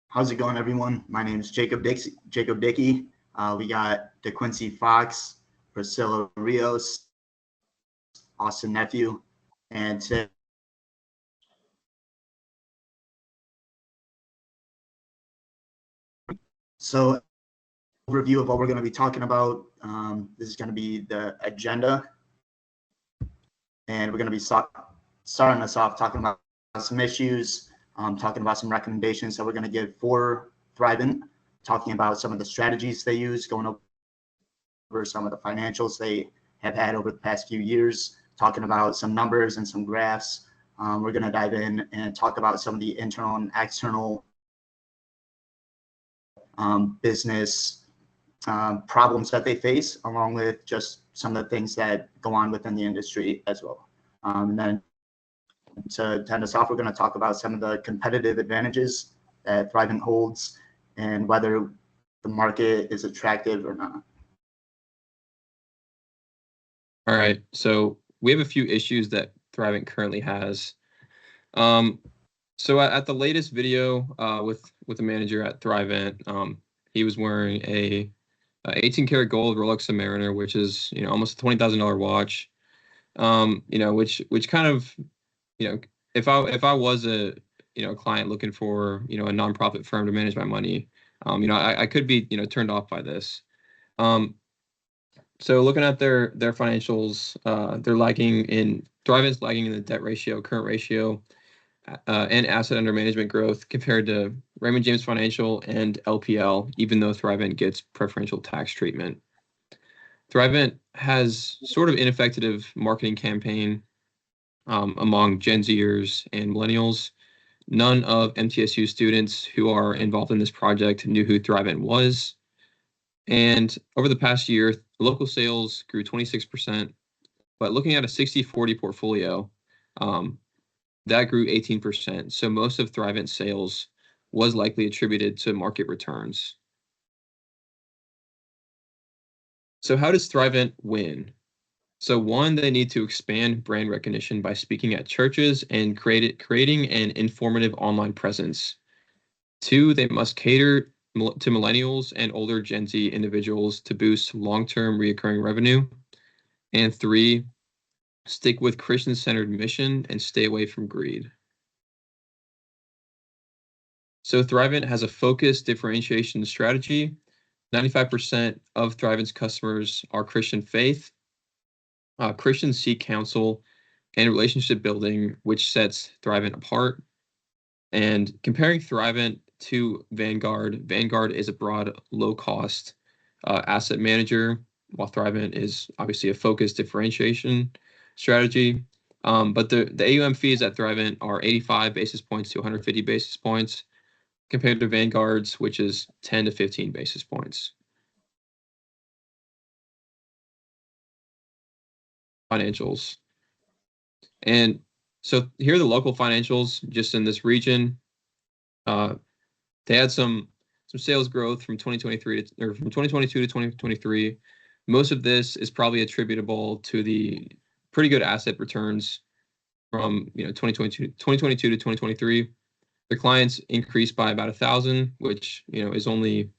How's it going, everyone? My name is Jacob Dickey. We got DeQuincy Fox, Priscilla Rios, Austin Nephew, and today, so overview of what we're going to be talking about. This is going to be the agenda, and we're going to be starting us off talking about some issues, talking about some recommendations that we're going to give for Thrivent, talking about some of the strategies they use, going over some of the financials they have had over the past few years, talking about some numbers and some graphs. We're going to dive in and talk about some of the internal and external business problems that they face, along with just some of the things that go on within the industry as well. And then to end us off, we're going to talk about some of the competitive advantages that Thrivent holds and whether the market is attractive or not. All right, so we have a few issues that Thrivent currently has. So at the latest video with the manager at Thrivent, he was wearing a 18 karat gold Rolex Submariner, which is almost a $20,000 watch. Which kind of if I was a client looking for a nonprofit firm to manage my money, I could be turned off by this. So looking at their financials, Thrivent's lagging in the debt ratio, current ratio, and asset under management growth compared to Raymond James Financial and LPL, even though Thrivent gets preferential tax treatment. Thrivent has sort of ineffective marketing campaign among Gen Zers and millennials. None of MTSU students who are involved in this project knew who Thrivent was. And over the past year, local sales grew 26%, but looking at a 60-40 portfolio, that grew 18%. So most of Thrivent sales was likely attributed to market returns. So how does Thrivent win? So one, they need to expand brand recognition by speaking at churches and creating an informative online presence. Two, they must cater to millennials and older Gen Z individuals to boost long-term recurring revenue. And three, stick with Christian-centered mission and stay away from greed. So Thrivent has a focused differentiation strategy. 95% of Thrivent's customers are Christian faith. Christians seek counsel and relationship building, which sets Thrivent apart. And comparing Thrivent to Vanguard is a broad, low-cost asset manager, while Thrivent is obviously a focused differentiation strategy. But the AUM fees at Thrivent are 85 basis points to 150 basis points, compared to Vanguard's, which is 10 to 15 basis points. Financials. And so here are the local financials just in this region. They had some sales growth from 2022 to 2023. Most of this is probably attributable to the pretty good asset returns from 2022 to 2023. Their clients increased by about 1,000, which is only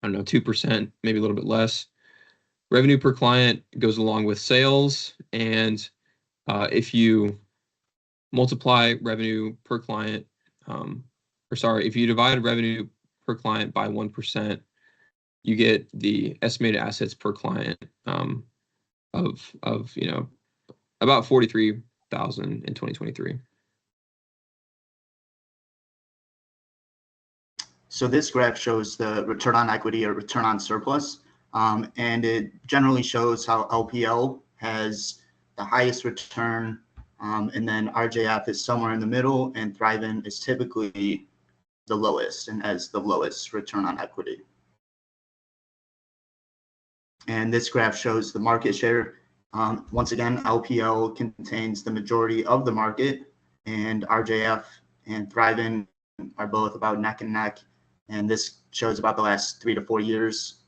2%, maybe a little bit less. Revenue per client goes along with sales, and if you multiply revenue per client, if you divide revenue per client by 1%, you get the estimated assets per client of about 43,000 in 2023. So this graph shows the return on equity or return on surplus, and it generally shows how LPL has the highest return, and then RJF is somewhere in the middle, and Thrivent is typically the lowest and has the lowest return on equity. And this graph shows the market share. Once again, LPL contains the majority of the market, and RJF and Thrivent are both about neck and neck. And this shows about the last 3 to 4 years.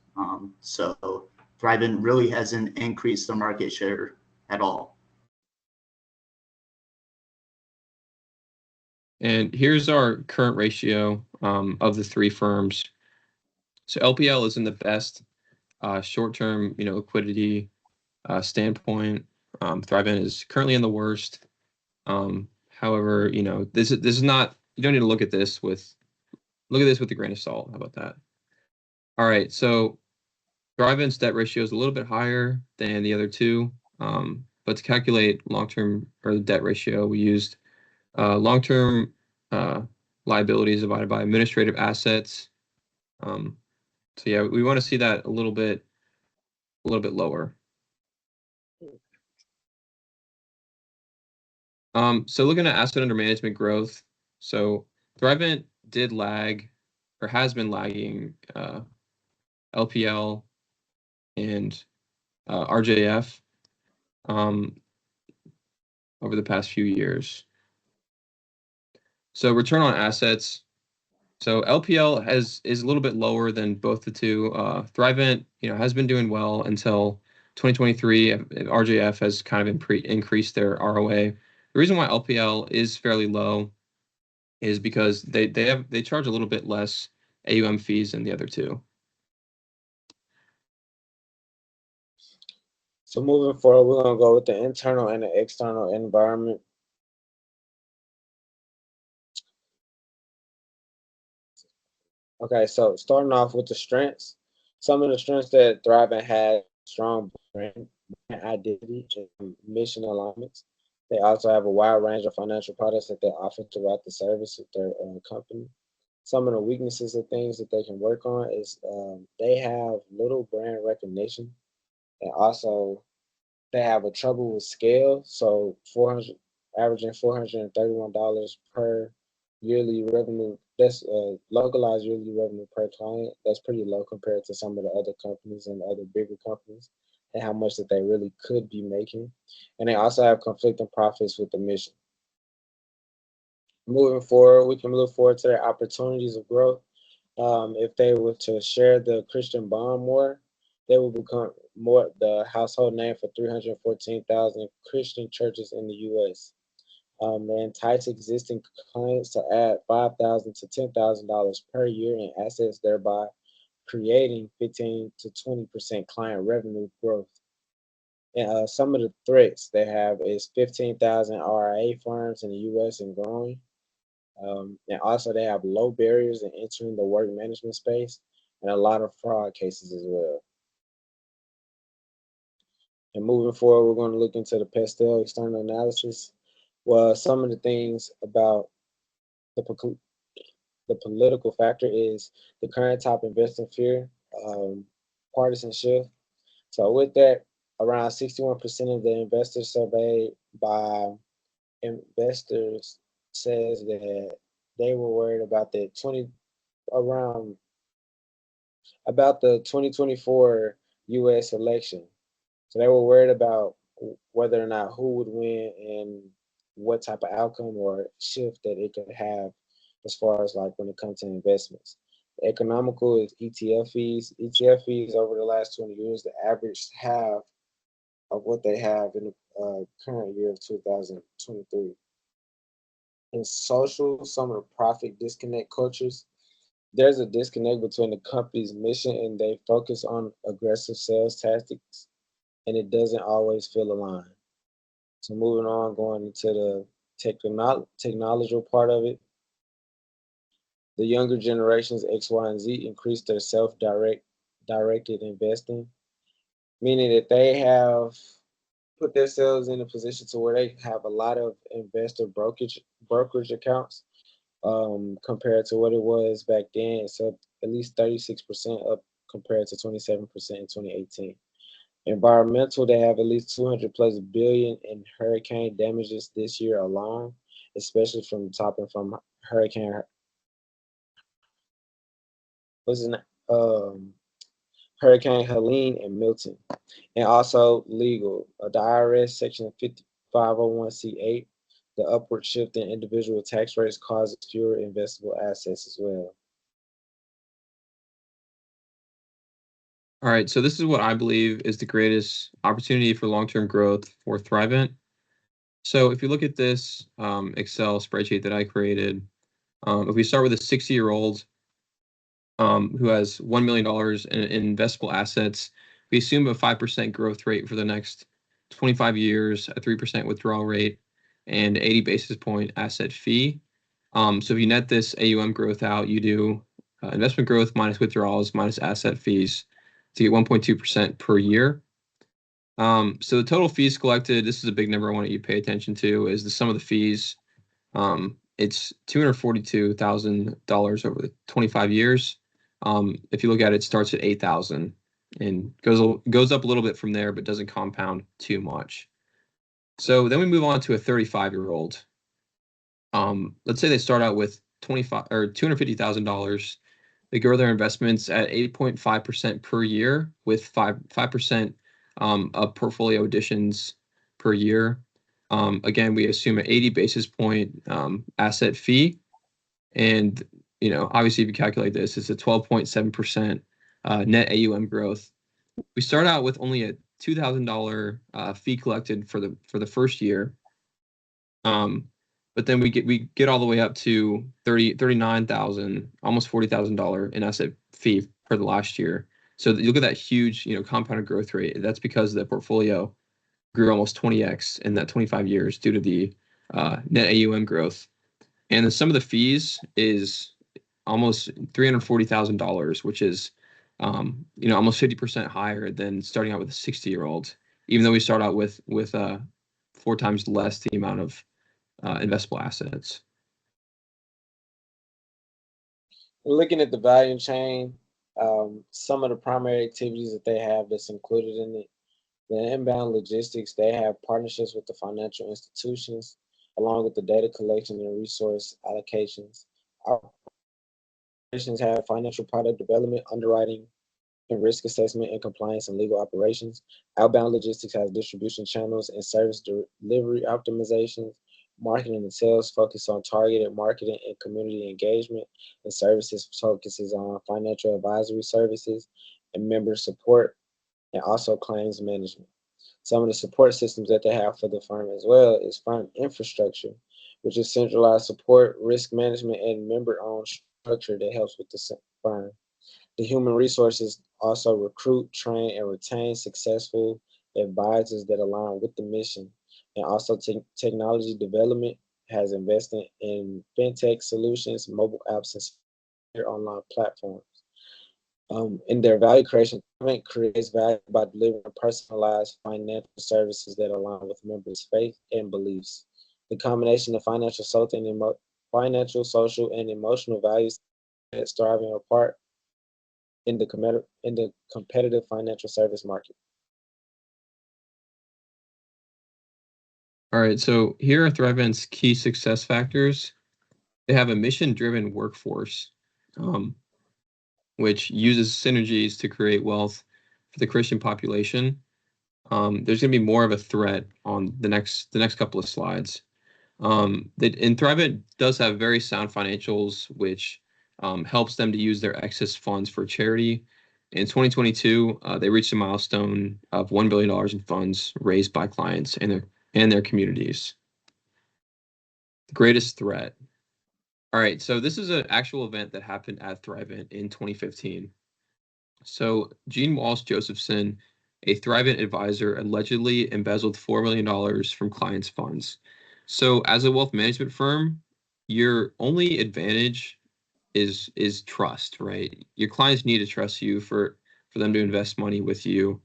So Thrivent really hasn't increased the market share at all. And here's our current ratio of the three firms. So LPL is in the best short-term, liquidity standpoint. Thrivent is currently in the worst. However, this is not. You don't need to look at this with a grain of salt. How about that? All right, so Thrivent's debt ratio is a little bit higher than the other two, but to calculate long-term or the debt ratio, we used long-term liabilities divided by administrative assets. So yeah, we want to see that a little bit lower. So looking at asset under management growth, so Thrivent did lag or has been lagging LPL and RJF over the past few years. So return on assets. So LPL is a little bit lower than both the two. Thrivent, has been doing well until 2023. RJF has kind of increased their ROA. The reason why LPL is fairly low is because they charge a little bit less AUM fees than the other two. So moving forward, we're going to go with the internal and the external environment. Okay, so starting off with the strengths. Some of the strengths that Thrivent has: strong brand identity and mission alignments. They also have a wide range of financial products that they offer throughout the service of their company. Some of the weaknesses of things that they can work on is they have little brand recognition, and also they have a trouble with scale. So averaging $431 per yearly revenue. That's localized yearly revenue per client. That's pretty low compared to some of the other companies and other bigger companies, and how much that they really could be making. And they also have conflicting profits with the mission. Moving forward, we can look forward to their opportunities of growth. If they were to share the Christian bond more, they will become more the household name for 314,000 Christian churches in the U.S. They entice existing clients to add $5,000 to $10,000 per year in assets, thereby creating 15 to 20% client revenue growth. And some of the threats they have is 15,000 RIA firms in the U.S. and growing. And also they have low barriers in entering the work management space and a lot of fraud cases as well. And moving forward, we're going to look into the Pestel external analysis. Well, some of the things about the political factor is the current top investing fear, partisanship. So with that, around 61% of the investors surveyed by investors says that they were worried about the 2024 U.S. election. So they were worried about whether or not who would win and what type of outcome or shift that it could have as far as like when it comes to investments. The economical is ETF fees. ETF fees over the last 20 years, the average half of what they have in the current year of 2023. In social, some of the profit disconnect cultures, there's a disconnect between the company's mission and they focus on aggressive sales tactics, and it doesn't always feel aligned. So moving on, going into the technological part of it, the younger generations X, Y, and Z increase their directed investing, meaning that they have put themselves in a position to where they have a lot of investor brokerage accounts compared to what it was back then. So at least 36% up compared to 27% in 2018. Environmental, they have at least 200 plus billion in hurricane damages this year alone, especially from topping from Hurricane Hurricane Helene and Milton. And also legal, the IRS section 5501C8, the upward shift in individual tax rates causes fewer investable assets as well. All right, so this is what I believe is the greatest opportunity for long-term growth for Thrivent. So if you look at this Excel spreadsheet that I created, If we start with a 60-year-old who has $1 million in investable assets, we assume a 5% growth rate for the next 25 years, a 3% withdrawal rate, and 80 basis point asset fee. So if you net this AUM growth out, you do investment growth minus withdrawals minus asset fees to get 1.2% per year. So the total fees collected, this is a big number I want you to pay attention to, is the sum of the fees. It's $242,000 over the 25 years. If you look at it, it starts at 8,000 and goes up a little bit from there, but doesn't compound too much. So then we move on to a 35-year-old. Let's say they start out with $250,000. They grow their investments at 8.5% per year with 5% of portfolio additions per year. Again, we assume an 80 basis point asset fee. And, obviously, if you calculate this, it's a 12.7% net AUM growth. We start out with only a $2,000 fee collected for the first year. But then we get all the way up to $39,000, almost $40,000 in asset fee for the last year. So you look at that huge, compounded growth rate. That's because the portfolio grew almost 20x in that 25 years due to the net AUM growth. And the sum of the fees is almost $340,000, which is, almost 50% higher than starting out with a 60-year-old, even though we start out with 4 times less the amount of investable assets. Looking at the value chain, some of the primary activities that they have that's included in it, the inbound logistics, they have partnerships with the financial institutions, along with the data collection and resource allocations. Operations have financial product development, underwriting, and risk assessment and compliance and legal operations. Outbound logistics has distribution channels and service delivery optimizations. Marketing and sales focus on targeted marketing and community engagement, and services focuses on financial advisory services and member support, and also claims management. Some of the support systems that they have for the firm as well is firm infrastructure, which is centralized support, risk management, and member-owned structure that helps with the firm. The human resources also recruit, train, and retain successful advisors that align with the mission. And also technology development has invested in fintech solutions, mobile apps, and online platforms. In their value creation, Thrivent creates value by delivering personalized financial services that align with members' faith and beliefs. The combination of financial, social, and emotional values sets Thrivent apart in the competitive financial service market. All right, so here are Thrivent's key success factors. They have a mission-driven workforce, which uses synergies to create wealth for the Christian population. There's going to be more of a threat on the next couple of slides. And Thrivent does have very sound financials, which helps them to use their excess funds for charity. In 2022, they reached a milestone of $1 billion in funds raised by clients and their communities. The greatest threat. All right, so this is an actual event that happened at Thrivent in 2015. So Gene Walsh Josephson, a Thrivent advisor, allegedly embezzled $4 million from clients' funds. So as a wealth management firm, your only advantage is trust, right? Your clients need to trust you for them to invest money with you.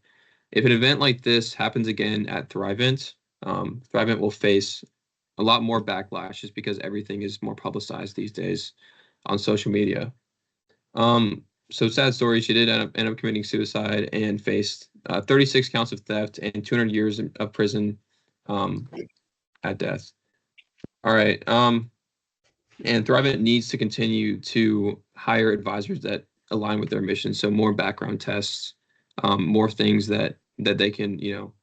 If an event like this happens again at Thrivent, Thrivent will face a lot more backlash just because everything is more publicized these days on social media. So sad story, she did end up committing suicide and faced 36 counts of theft and 200 years of prison at death. All right. And Thrivent needs to continue to hire advisors that align with their mission. So more background tests, more things that they can,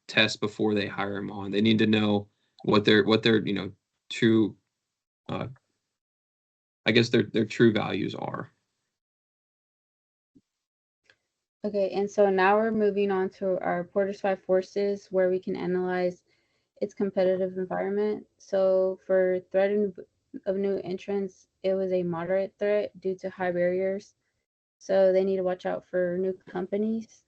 test before they hire them on. They need to know what their true, I guess their true values are. Okay, and so now we're moving on to our Porter's 5 Forces, where we can analyze its competitive environment. So for threat of new entrants, it was a moderate threat due to high barriers. So they need to watch out for new companies.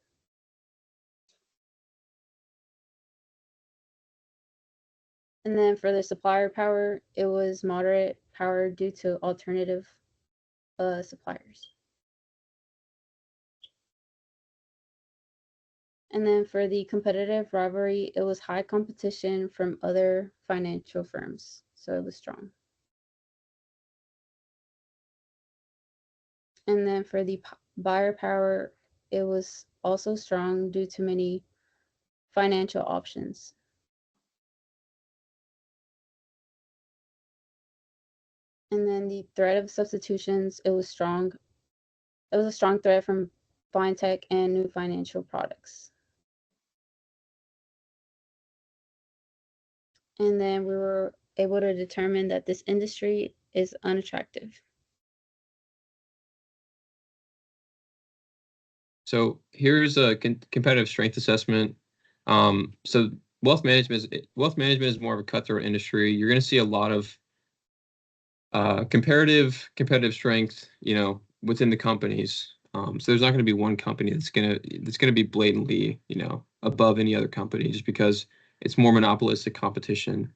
And then for the supplier power, it was moderate power due to alternative suppliers. And then for the competitive rivalry, it was high competition from other financial firms. So it was strong. And then for the buyer power, it was also strong due to many financial options. And then the threat of substitutions, it was strong. It was a strong threat from fintech and new financial products. And then we were able to determine that this industry is unattractive. So here's a competitive strength assessment. So wealth management is more of a cutthroat industry. You're going to see a lot of competitive strength, within the companies. So there's not going to be one company that's going to be blatantly, above any other company just because it's more monopolistic competition.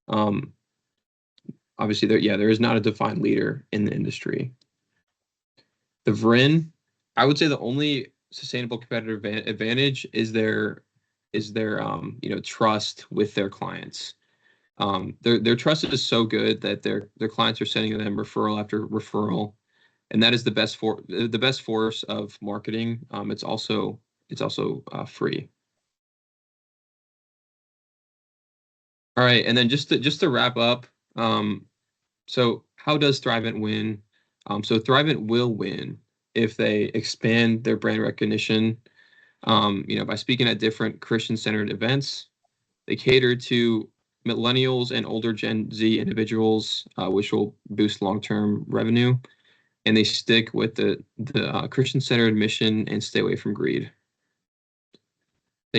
Obviously, there is not a defined leader in the industry. The VRIN, I would say the only sustainable competitive advantage is their trust with their clients. Their trust is so good that their clients are sending them referral after referral, and that is the best force of marketing. It's also free. All right, and then just to wrap up, so how does Thrivent win? So Thrivent will win if they expand their brand recognition, by speaking at different Christian-centered events. They cater to millennials and older Gen Z individuals, which will boost long-term revenue. And they stick with the Christian-centered mission and stay away from greed.